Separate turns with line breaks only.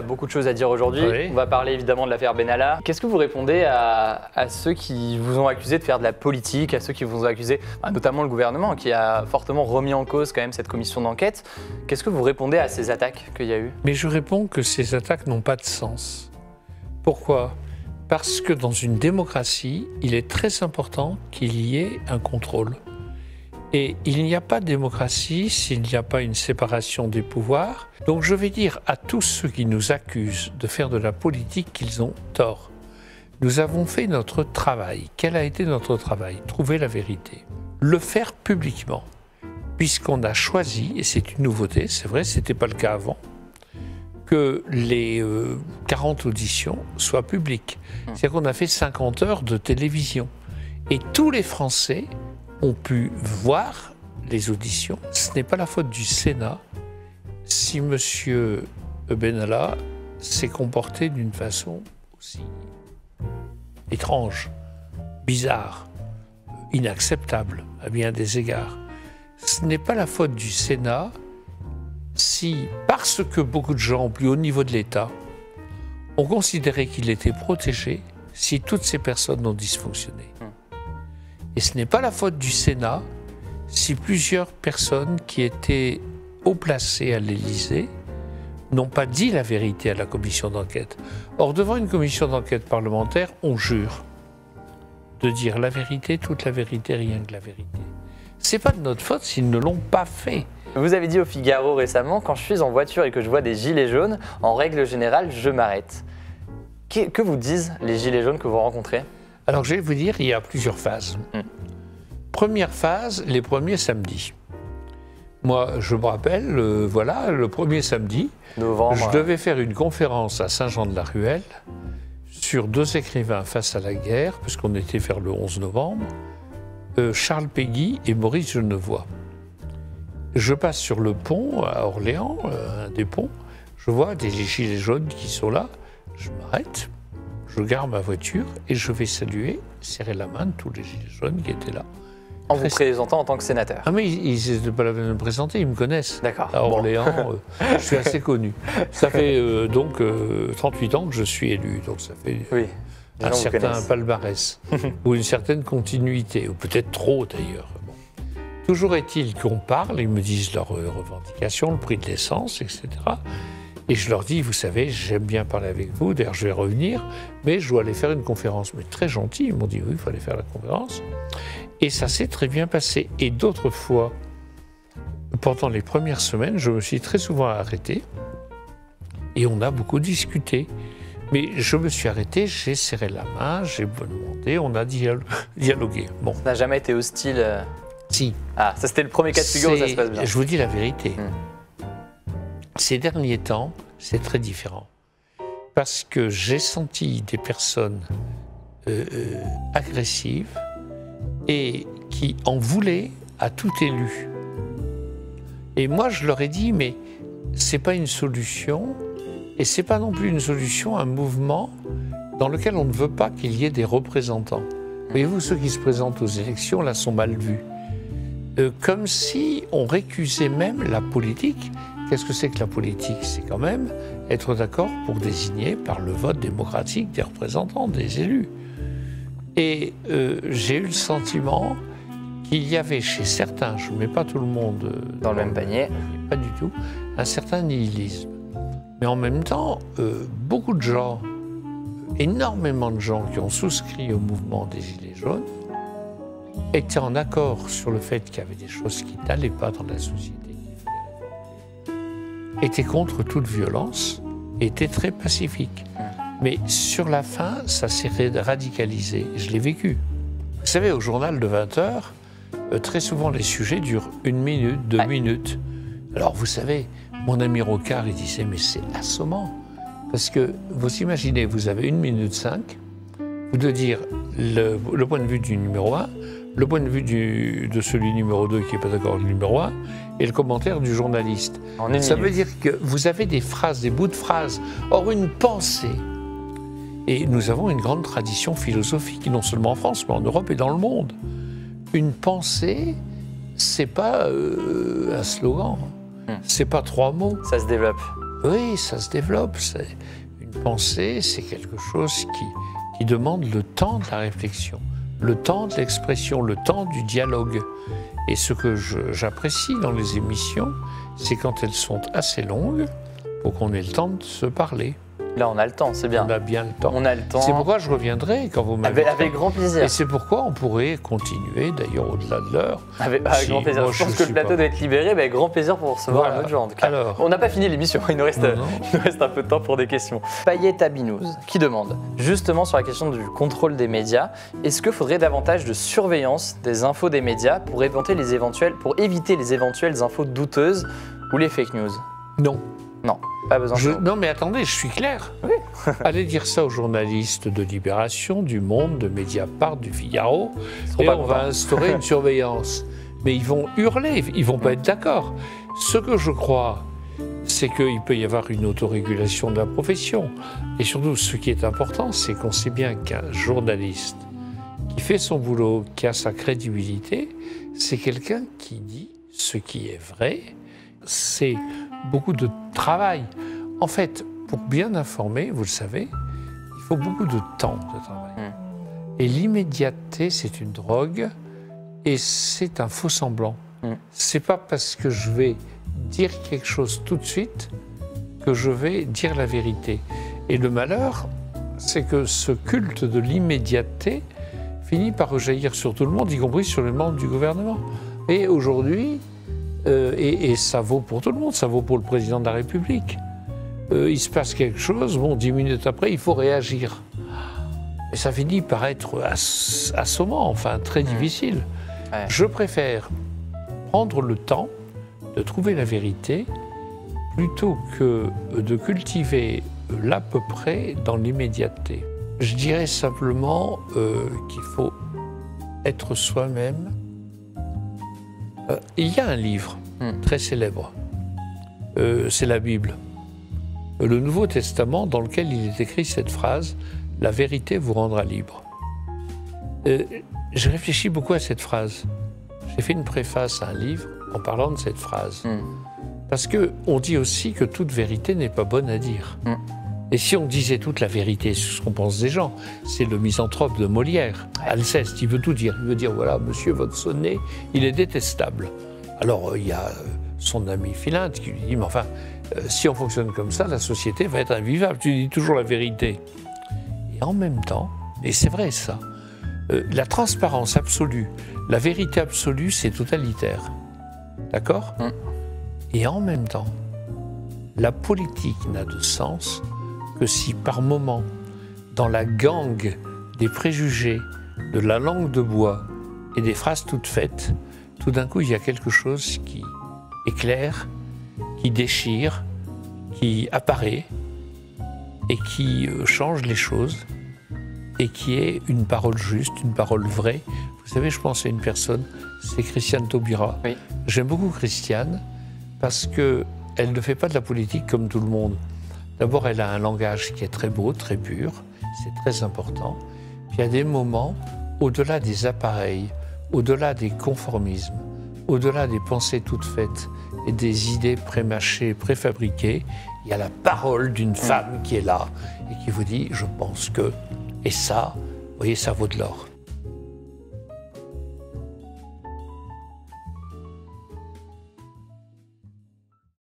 a beaucoup de choses à dire aujourd'hui.
Oui.
On va parler évidemment de l'affaire Benalla. Qu'est-ce que vous répondez à ceux qui vous ont accusé de faire de la politique, à ceux qui vous ont accusé, notamment le gouvernement, qui a fortement remis en cause quand même cette commission d'enquête? Qu'est-ce que vous répondez à ces attaques qu'il y a eu?
Mais je réponds que ces attaques n'ont pas de sens. Pourquoi? Parce que dans une démocratie, il est très important qu'il y ait un contrôle. Et il n'y a pas de démocratie s'il n'y a pas une séparation des pouvoirs. Donc je vais dire à tous ceux qui nous accusent de faire de la politique qu'ils ont tort. Nous avons fait notre travail. Quel a été notre travail? Trouver la vérité. Le faire publiquement. Puisqu'on a choisi, et c'est une nouveauté, c'est vrai, ce n'était pas le cas avant, que les 40 auditions soient publiques. C'est-à-dire qu'on a fait 50 heures de télévision. Et tous les Français ont pu voir les auditions. Ce n'est pas la faute du Sénat si M. Benalla s'est comporté d'une façon aussi étrange, bizarre, inacceptable à bien des égards. Ce n'est pas la faute du Sénat si, parce que beaucoup de gens au plus haut niveau de l'État ont considéré qu'il était protégé, si toutes ces personnes ont dysfonctionné. Et ce n'est pas la faute du Sénat si plusieurs personnes qui étaient haut placées à l'Élysée n'ont pas dit la vérité à la commission d'enquête. Or, devant une commission d'enquête parlementaire, on jure de dire la vérité, toute la vérité, rien que la vérité. C'est pas de notre faute s'ils ne l'ont pas fait.
Vous avez dit au Figaro récemment, quand je suis en voiture et que je vois des gilets jaunes, en règle générale, je m'arrête. Que vous disent les gilets jaunes que vous rencontrez?
Alors, je vais vous dire, il y a plusieurs phases. Première phase, les premiers samedis. Moi, je me rappelle, voilà, le premier samedi,
Novembre.
Je devais faire une conférence à Saint-Jean-de-la-Ruelle sur 2 écrivains face à la guerre, puisqu'on était vers le 11 novembre, Charles Péguy et Maurice Genevoix. Je passe sur le pont à Orléans, un des ponts, je vois des gilets jaunes qui sont là, je m'arrête, je gare ma voiture et je vais saluer, serrer la main de tous les gilets jaunes qui étaient là.
En vous présentant en tant que sénateur.
Ah mais ils n'étaient pas la peine de me présenter, ils me connaissent.
D'accord.
À Orléans, je suis assez connu. Ça fait donc 38 ans que je suis élu, donc ça fait un certain palmarès, ou une certaine continuité, ou peut-être trop d'ailleurs. Bon. Toujours est-il qu'on parle, ils me disent leurs revendications, le prix de l'essence, etc. Et je leur dis, vous savez, j'aime bien parler avec vous, d'ailleurs je vais revenir, mais je dois aller faire une conférence. Mais très gentil, ils m'ont dit, oui, il faut aller faire la conférence. Et ça s'est très bien passé. Et d'autres fois, pendant les premières semaines, je me suis très souvent arrêté, et on a beaucoup discuté. Mais je me suis arrêté, j'ai serré la main, j'ai demandé, on a dialogué. Bon.
Ça n'a jamais été hostile
Si.
Ah, ça c'était le premier cas de figure où ça se passe bien.
Je vous dis la vérité. Ces derniers temps, c'est très différent. Parce que j'ai senti des personnes agressives et qui en voulaient à tout élu. Et moi, je leur ai dit, mais c'est pas une solution, et c'est pas non plus une solution, un mouvement dans lequel on ne veut pas qu'il y ait des représentants. Voyez-vous, ceux qui se présentent aux élections, là, sont mal vus. Comme si on récusait même la politique. Qu'est-ce que c'est que la politique? C'est quand même être d'accord pour désigner par le vote démocratique des représentants, des élus. Et j'ai eu le sentiment qu'il y avait chez certains, je ne mets pas tout le monde
dans le même panier,
pas du tout, un certain nihilisme. Mais en même temps, beaucoup de gens, énormément de gens qui ont souscrit au mouvement des Gilets jaunes, étaient en accord sur le fait qu'il y avait des choses qui n'allaient pas dans la société, étaient contre toute violence, étaient très pacifiques. Mais sur la fin, ça s'est radicalisé. Je l'ai vécu. Vous savez, au journal de 20h, très souvent les sujets durent 1 minute, 2 minutes. Alors vous savez, mon ami Rocard, il disait, mais c'est assommant. Parce que vous imaginez, vous avez 1 minute 5, vous devez dire le point de vue du numéro 1, le point de vue de celui numéro 2 qui n'est pas d'accord avec le numéro 1, et le commentaire du journaliste. Ça veut dire que vous avez des phrases, des bouts de phrases. Or, une pensée. Et nous avons une grande tradition philosophique, non seulement en France, mais en Europe et dans le monde. Une pensée, c'est pas un slogan, c'est pas 3 mots.
Ça se développe.
Oui, ça se développe. Une pensée, c'est quelque chose qui demande le temps de la réflexion, le temps de l'expression, le temps du dialogue. Et ce que j'apprécie dans les émissions, c'est quand elles sont assez longues pour qu'on ait le temps de se parler.
Là, on a le temps, c'est bien.
On a bien le temps.
On a le temps.
C'est pourquoi je reviendrai quand vous m'invitez.
Avec grand plaisir.
Et c'est pourquoi on pourrait continuer, d'ailleurs, au-delà de l'heure.
Avec grand plaisir.
Moi,
je pense que le plateau doit être libéré. Avec grand plaisir pour recevoir un autre jour, en tout cas.
Alors,
on n'a pas fini l'émission. Il nous reste un peu de temps pour des questions. Payet Abinouz qui demande, justement sur la question du contrôle des médias, est-ce qu'il faudrait davantage de surveillance des infos des médias pour éviter les éventuelles infos douteuses ou les fake news?
Non.
Non, pas besoin de
Non, mais attendez, je suis clair.
Oui.
Allez dire ça aux journalistes de Libération, du Monde, de Mediapart, du Figaro, et on va instaurer une surveillance. Mais ils vont hurler, ils vont pas être d'accord. Ce que je crois, c'est qu'il peut y avoir une autorégulation de la profession. Et surtout, ce qui est important, c'est qu'on sait bien qu'un journaliste qui fait son boulot, qui a sa crédibilité, c'est quelqu'un qui dit ce qui est vrai. C'est beaucoup de travail. En fait, pour bien informer, vous le savez, il faut beaucoup de temps de travail. Et l'immédiateté, c'est une drogue et c'est un faux semblant. C'est pas parce que je vais dire quelque chose tout de suite que je vais dire la vérité. Et le malheur, c'est que ce culte de l'immédiateté finit par rejaillir sur tout le monde, y compris sur les membres du gouvernement. Et aujourd'hui, et ça vaut pour tout le monde, ça vaut pour le président de la République. Il se passe quelque chose, 10 minutes après, il faut réagir. Et ça finit par être assommant, enfin très difficile. Ouais. Je préfère prendre le temps de trouver la vérité plutôt que de cultiver l'à peu près dans l'immédiateté. Je dirais simplement qu'il faut être soi-même. Il y a un livre très célèbre, c'est la Bible, le Nouveau Testament, dans lequel il est écrit cette phrase « La vérité vous rendra libre ». Je réfléchis beaucoup à cette phrase. J'ai fait une préface à un livre en parlant de cette phrase. Parce qu'on dit aussi que toute vérité n'est pas bonne à dire. Et si on disait toute la vérité sur ce qu'on pense des gens, c'est le misanthrope de Molière, Alceste, il veut tout dire. Il veut dire, voilà, monsieur, votre sonnet, il est détestable. Alors, il y a son ami Philinte qui lui dit, mais enfin, si on fonctionne comme ça, la société va être invivable. Tu dis toujours la vérité. Et en même temps, et c'est vrai ça, la transparence absolue, la vérité absolue, c'est totalitaire. D'accord ? Et en même temps, la politique n'a de sens que si par moment, dans la gangue des préjugés, de la langue de bois et des phrases toutes faites, tout d'un coup il y a quelque chose qui éclaire, qui déchire, qui apparaît et qui change les choses et qui est une parole juste, une parole vraie. Vous savez, je pense à une personne, c'est Christiane Taubira. Oui. J'aime beaucoup Christiane parce qu'elle ne fait pas de la politique comme tout le monde. D'abord, elle a un langage qui est très beau, très pur, c'est très important. Puis il y a des moments, au-delà des appareils, au-delà des conformismes, au-delà des pensées toutes faites et des idées prémâchées, préfabriquées, il y a la parole d'une femme qui est là et qui vous dit « je pense que ». Et ça, vous voyez, ça vaut de l'or.